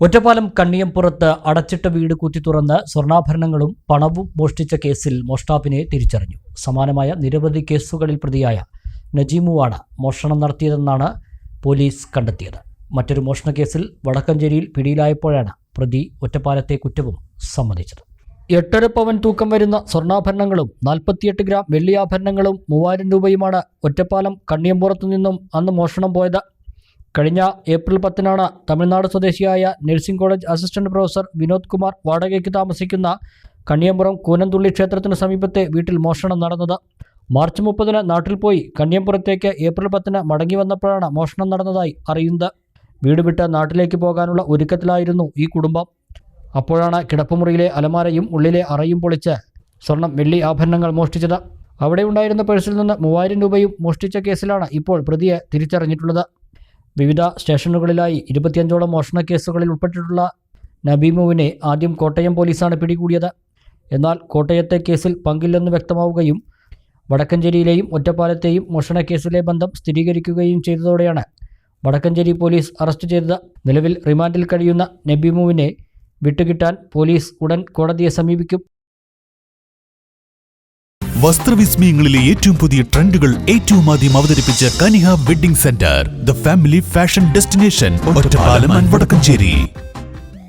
ഒറ്റപ്പാലം കണ്ണിയംപുറത്ത് അടച്ചിട്ട വീട് കുത്തി തുറന്ന് സ്വർണ്ണാഭരണങ്ങളും പണവും മോഷ്ടിച്ച കേസിൽ മോഷ്ടാവിനെ തിരിച്ചറിഞ്ഞു. സമാനമായ നിരവധി കേസുകളിൽ പ്രതിയായ നജീമുവാണ് മോഷണം നടത്തിയതെന്നാണ് പോലീസ് കണ്ടെത്തിയത്. മറ്റൊരു മോഷണക്കേസിൽ വടക്കഞ്ചേരിയിൽ പിടിയിലായപ്പോഴാണ് പ്രതി ഒറ്റപ്പാലത്തെ കുറ്റവും സമ്മതിച്ചത്. 8.5 പവൻ തൂക്കം വരുന്ന സ്വർണ്ണാഭരണങ്ങളും 48 ഗ്രാം വെള്ളിയാഭരണങ്ങളും 3000 രൂപയുമാണ് ഒറ്റപ്പാലം കണ്ണിയംപുറത്തു നിന്നും അന്ന് മോഷണം പോയത്. കഴിഞ്ഞ ഏപ്രിൽ 10-നാണ് തമിഴ്നാട് സ്വദേശിയായ nursing college assistant professor Vinod Kumar വാടകയ്ക്ക് താമസിക്കുന്ന കണ്ണിയംപുറം കൂനന്തുള്ളി ക്ഷേത്രത്തിന് സമീപത്തെ വീട്ടിൽ മോഷണം നടന്നത്. മാർച്ച് 30-ന് നാട്ടിൽ പോയി കണ്ണിയംപുറത്തേക്ക് ഏപ്രിൽ 10-ന് മടങ്ങി വന്നപ്പോഴാണ് മോഷണം നടന്നതായി അറിയുന്നത്. വീട് വിട്ട് നാട്ടിലേക്ക് പോകാനുള്ള ഒരുക്കത്തിലായിരുന്നു ഈ കുടുംബം. അപ്പോഴാണ് കിടപ്പുമുറിയിലെ അലമാരയും ഉള്ളിലെ അറയും പൊളിച്ച് സ്വർണം വെള്ളി ആഭരണങ്ങൾ മോഷ്ടിച്ചത്. അവിടെ ഉണ്ടായിരുന്ന പേഴ്സിൽ നിന്ന് 3000 രൂപയും മോഷ്ടിച്ച കേസിലാണ് ഇപ്പോൾ പ്രതിയെ തിരിച്ചറിഞ്ഞിട്ടുള്ളത്. വിവിധ സ്റ്റേഷനുകളിലായി 25ഓളം മോഷണ കേസുകളിൽ ഉൾപ്പെട്ടിട്ടുള്ള നബീമുവിനെ ആദ്യം കോട്ടയം പോലീസാണ് പിടികൂടിയത്. എന്നാൽ കോട്ടയത്തെ കേസിൽ പങ്കില്ലെന്ന് വ്യക്തമാവുകയും വടക്കഞ്ചേരിയിലെയും ഒറ്റപ്പാലത്തെയും മോഷണ കേസിലെ ബന്ധം സ്ഥിരീകരിക്കുകയും ചെയ്തതോടെയാണ് വടക്കഞ്ചേരി പോലീസ് അറസ്റ്റ് ചെയ്തത്. നിലവിൽ റിമാൻഡിൽ കഴിയുന്ന നബീമുവിനെ വിട്ടുകിട്ടാൻ പോലീസ് ഉടൻ കോടതിയെ സമീപിക്കും. വസ്ത്രവിസ്മയങ്ങളിലെ ഏറ്റവും പുതിയ ട്രെൻഡുകൾ ഏറ്റവും ആദ്യം അവതരിപ്പിച്ച Kaniha wedding centre, the family fashion destination, Ottapalam and Vadakkanchery.